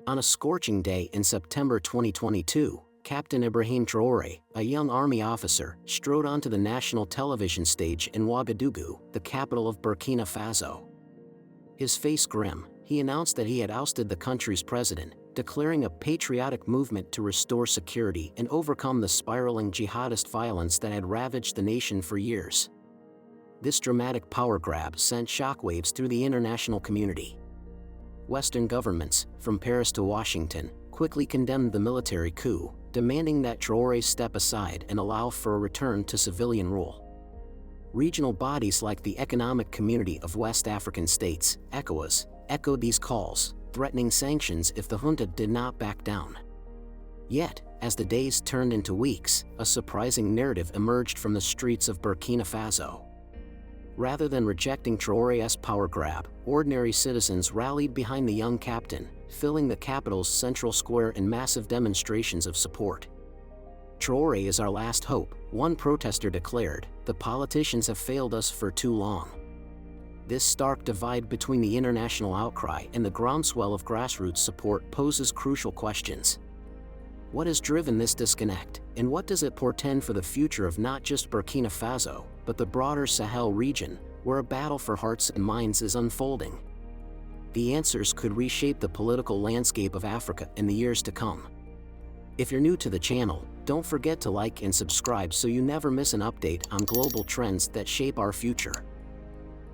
On a scorching day in September 2022, Captain Ibrahim Traore, a young army officer, strode onto the national television stage in Ouagadougou, the capital of Burkina Faso. His face grim, he announced that he had ousted the country's president, declaring a patriotic movement to restore security and overcome the spiraling jihadist violence that had ravaged the nation for years. This dramatic power grab sent shockwaves through the international community. Western governments, from Paris to Washington, quickly condemned the military coup, demanding that Traore step aside and allow for a return to civilian rule. Regional bodies like the Economic Community of West African States, ECOWAS, echoed these calls, threatening sanctions if the junta did not back down. Yet, as the days turned into weeks, a surprising narrative emerged from the streets of Burkina Faso. Rather than rejecting Traore's power grab, ordinary citizens rallied behind the young captain, filling the capital's central square in massive demonstrations of support. "Traore is our last hope," one protester declared. "The politicians have failed us for too long." This stark divide between the international outcry and the groundswell of grassroots support poses crucial questions. What has driven this disconnect, and what does it portend for the future of not just Burkina Faso, but the broader Sahel region, where a battle for hearts and minds is unfolding? The answers could reshape the political landscape of Africa in the years to come. If you're new to the channel, don't forget to like and subscribe so you never miss an update on global trends that shape our future.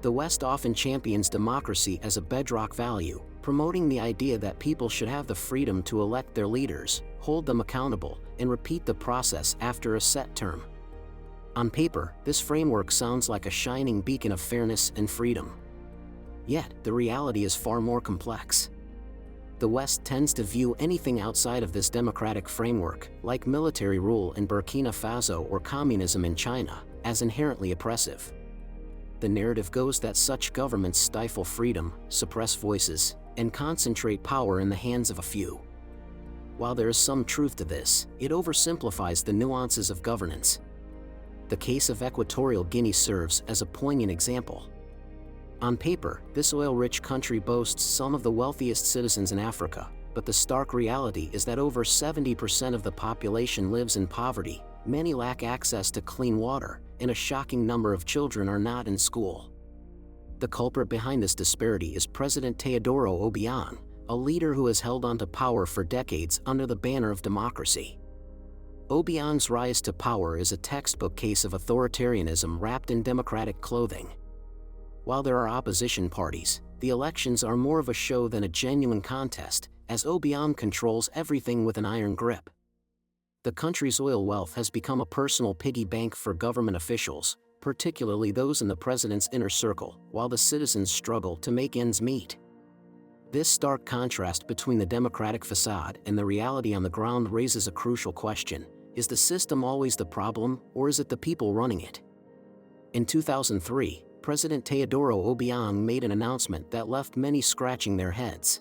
The West often champions democracy as a bedrock value, promoting the idea that people should have the freedom to elect their leaders, hold them accountable, and repeat the process after a set term. On paper, this framework sounds like a shining beacon of fairness and freedom. Yet, the reality is far more complex. The West tends to view anything outside of this democratic framework, like military rule in Burkina Faso or communism in China, as inherently oppressive. The narrative goes that such governments stifle freedom, suppress voices, and concentrate power in the hands of a few. While there is some truth to this, it oversimplifies the nuances of governance. The case of Equatorial Guinea serves as a poignant example. On paper, this oil-rich country boasts some of the wealthiest citizens in Africa, but the stark reality is that over 70% of the population lives in poverty, many lack access to clean water, and a shocking number of children are not in school. The culprit behind this disparity is President Teodoro Obiang, a leader who has held onto power for decades under the banner of democracy. Obiang's rise to power is a textbook case of authoritarianism wrapped in democratic clothing. While there are opposition parties, the elections are more of a show than a genuine contest, as Obiang controls everything with an iron grip. The country's oil wealth has become a personal piggy bank for government officials, particularly those in the president's inner circle, while the citizens struggle to make ends meet. This stark contrast between the democratic facade and the reality on the ground raises a crucial question: is the system always the problem, or is it the people running it? In 2003, President Teodoro Obiang made an announcement that left many scratching their heads.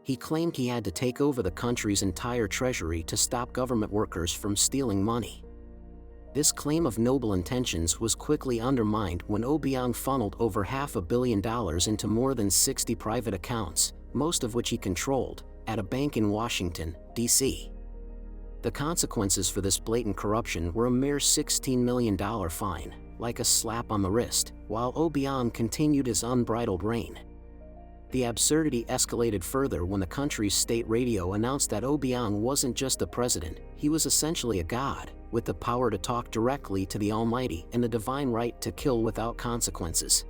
He claimed he had to take over the country's entire treasury to stop government workers from stealing money. This claim of noble intentions was quickly undermined when Obiang funneled over $500 million into more than 60 private accounts, most of which he controlled, at a bank in Washington, D.C. The consequences for this blatant corruption were a mere $16 million fine, like a slap on the wrist, while Obiang continued his unbridled reign. The absurdity escalated further when the country's state radio announced that Obiang wasn't just the president, he was essentially a god, with the power to talk directly to the Almighty and the divine right to kill without consequences.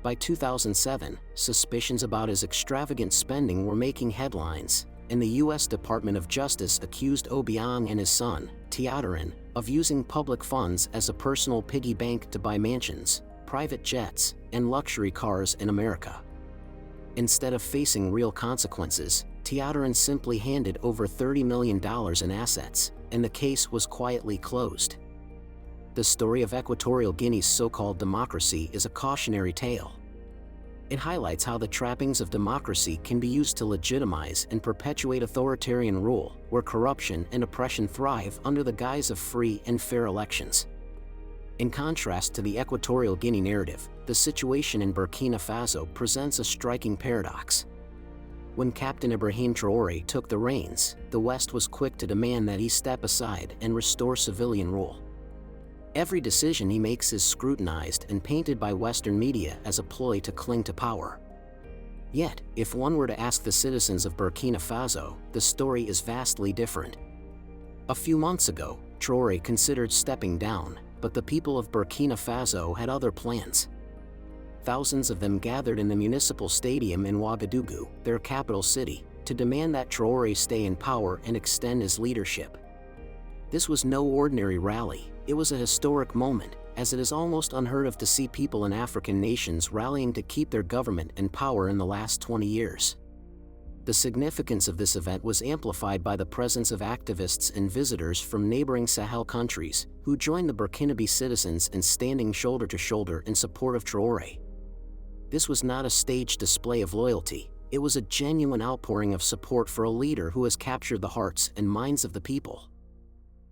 By 2007, suspicions about his extravagant spending were making headlines, and the U.S. Department of Justice accused Obiang and his son, Teodoro, of using public funds as a personal piggy bank to buy mansions, private jets, and luxury cars in America. Instead of facing real consequences, Teodoro simply handed over $30 million in assets, and the case was quietly closed. The story of Equatorial Guinea's so-called democracy is a cautionary tale. It highlights how the trappings of democracy can be used to legitimize and perpetuate authoritarian rule, where corruption and oppression thrive under the guise of free and fair elections. In contrast to the Equatorial Guinea narrative, the situation in Burkina Faso presents a striking paradox. When Captain Ibrahim Traore took the reins, the West was quick to demand that he step aside and restore civilian rule. Every decision he makes is scrutinized and painted by Western media as a ploy to cling to power. Yet, if one were to ask the citizens of Burkina Faso, the story is vastly different. A few months ago, Traore considered stepping down, but the people of Burkina Faso had other plans. Thousands of them gathered in the municipal stadium in Ouagadougou, their capital city, to demand that Traore stay in power and extend his leadership. This was no ordinary rally, it was a historic moment, as it is almost unheard of to see people in African nations rallying to keep their government in power in the last 20 years. The significance of this event was amplified by the presence of activists and visitors from neighboring Sahel countries, who joined the Burkinabe citizens in standing shoulder to shoulder in support of Traore. This was not a staged display of loyalty, it was a genuine outpouring of support for a leader who has captured the hearts and minds of the people.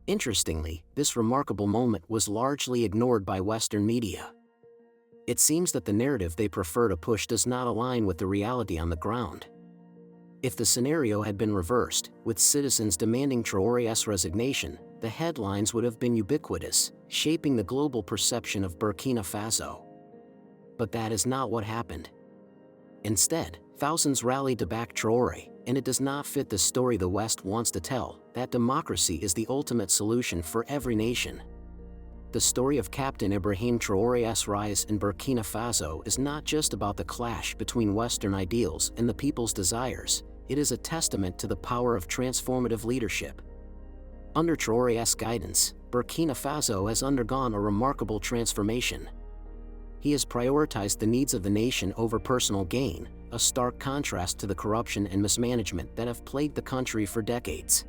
Interestingly, this remarkable moment was largely ignored by Western media. It seems that the narrative they prefer to push does not align with the reality on the ground. If the scenario had been reversed, with citizens demanding Traore's resignation, the headlines would have been ubiquitous, shaping the global perception of Burkina Faso. But that is not what happened. Instead, thousands rallied to back Traore, and it does not fit the story the West wants to tell, that democracy is the ultimate solution for every nation. The story of Captain Ibrahim Traore's rise in Burkina Faso is not just about the clash between Western ideals and the people's desires, it is a testament to the power of transformative leadership. Under Traore's guidance, Burkina Faso has undergone a remarkable transformation. He has prioritized the needs of the nation over personal gain, a stark contrast to the corruption and mismanagement that have plagued the country for decades.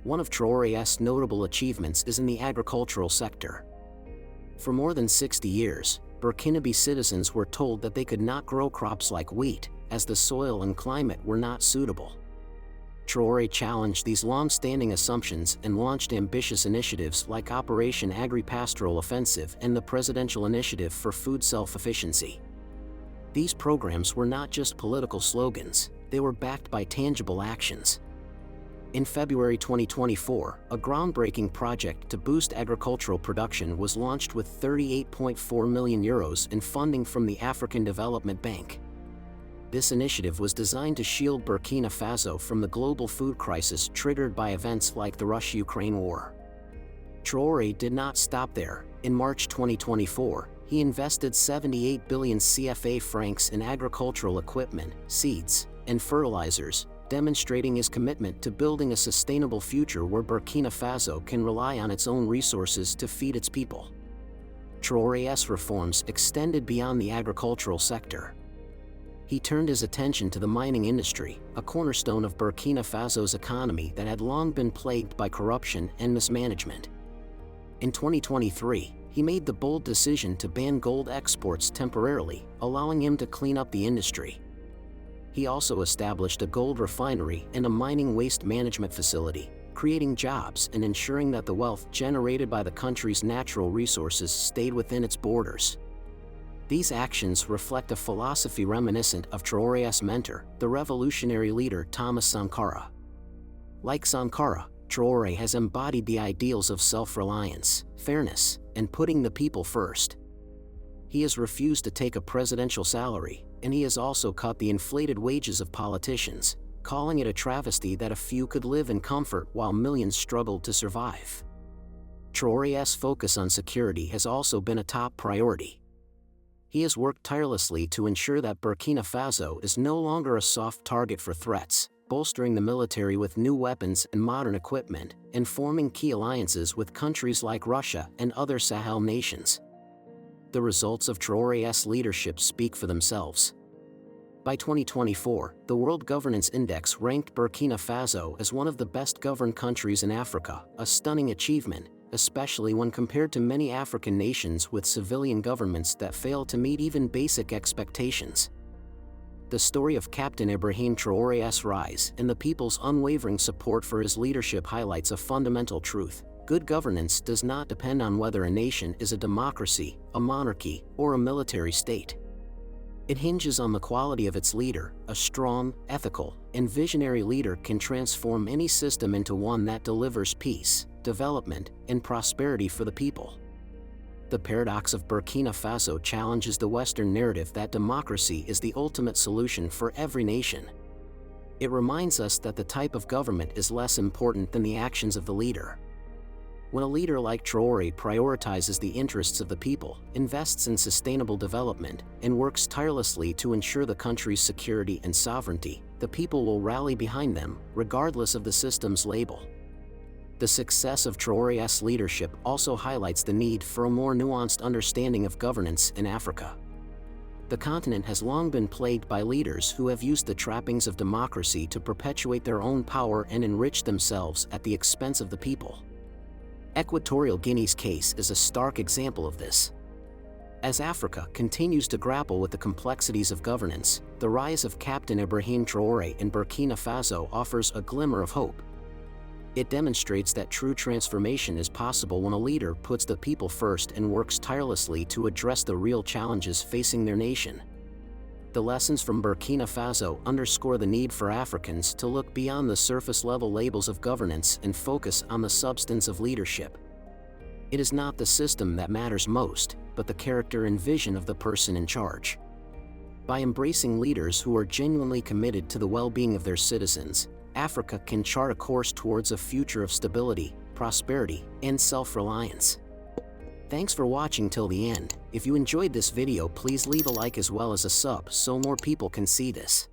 One of Traore's notable achievements is in the agricultural sector. For more than 60 years, Burkinabe citizens were told that they could not grow crops like wheat, as the soil and climate were not suitable. Traore challenged these long-standing assumptions and launched ambitious initiatives like Operation Agri-Pastoral Offensive and the Presidential Initiative for Food Self-Sufficiency. These programs were not just political slogans, they were backed by tangible actions. In February 2024, a groundbreaking project to boost agricultural production was launched with €38.4 million in funding from the African Development Bank. This initiative was designed to shield Burkina Faso from the global food crisis triggered by events like the Russia-Ukraine war. Traore did not stop there. In March 2024, he invested 78 billion CFA francs in agricultural equipment, seeds, and fertilizers, demonstrating his commitment to building a sustainable future where Burkina Faso can rely on its own resources to feed its people. Traore's reforms extended beyond the agricultural sector. He turned his attention to the mining industry, a cornerstone of Burkina Faso's economy that had long been plagued by corruption and mismanagement. In 2023, he made the bold decision to ban gold exports temporarily, allowing him to clean up the industry. He also established a gold refinery and a mining waste management facility, creating jobs and ensuring that the wealth generated by the country's natural resources stayed within its borders. These actions reflect a philosophy reminiscent of Traore's mentor, the revolutionary leader Thomas Sankara. Like Sankara, Traore has embodied the ideals of self-reliance, fairness, and putting the people first. He has refused to take a presidential salary, and he has also cut the inflated wages of politicians, calling it a travesty that a few could live in comfort while millions struggled to survive. Traore's focus on security has also been a top priority. He has worked tirelessly to ensure that Burkina Faso is no longer a soft target for threats, bolstering the military with new weapons and modern equipment, and forming key alliances with countries like Russia and other Sahel nations. The results of Traore's leadership speak for themselves. By 2024, the World Governance Index ranked Burkina Faso as one of the best-governed countries in Africa, a stunning achievement, especially when compared to many African nations with civilian governments that fail to meet even basic expectations. The story of Captain Ibrahim Traore's rise and the people's unwavering support for his leadership highlights a fundamental truth: good governance does not depend on whether a nation is a democracy, a monarchy, or a military state. It hinges on the quality of its leader. A strong, ethical, and visionary leader can transform any system into one that delivers peace, development, and prosperity for the people. The paradox of Burkina Faso challenges the Western narrative that democracy is the ultimate solution for every nation. It reminds us that the type of government is less important than the actions of the leader. When a leader like Traore prioritizes the interests of the people, invests in sustainable development, and works tirelessly to ensure the country's security and sovereignty, the people will rally behind them, regardless of the system's label. The success of Traore's leadership also highlights the need for a more nuanced understanding of governance in Africa. The continent has long been plagued by leaders who have used the trappings of democracy to perpetuate their own power and enrich themselves at the expense of the people. Equatorial Guinea's case is a stark example of this. As Africa continues to grapple with the complexities of governance, the rise of Captain Ibrahim Traore in Burkina Faso offers a glimmer of hope. It demonstrates that true transformation is possible when a leader puts the people first and works tirelessly to address the real challenges facing their nation. The lessons from Burkina Faso underscore the need for Africans to look beyond the surface-level labels of governance and focus on the substance of leadership. It is not the system that matters most, but the character and vision of the person in charge. By embracing leaders who are genuinely committed to the well-being of their citizens, Africa can chart a course towards a future of stability, prosperity, and self-reliance. Thanks for watching till the end. If you enjoyed this video, please leave a like as well as a sub so more people can see this.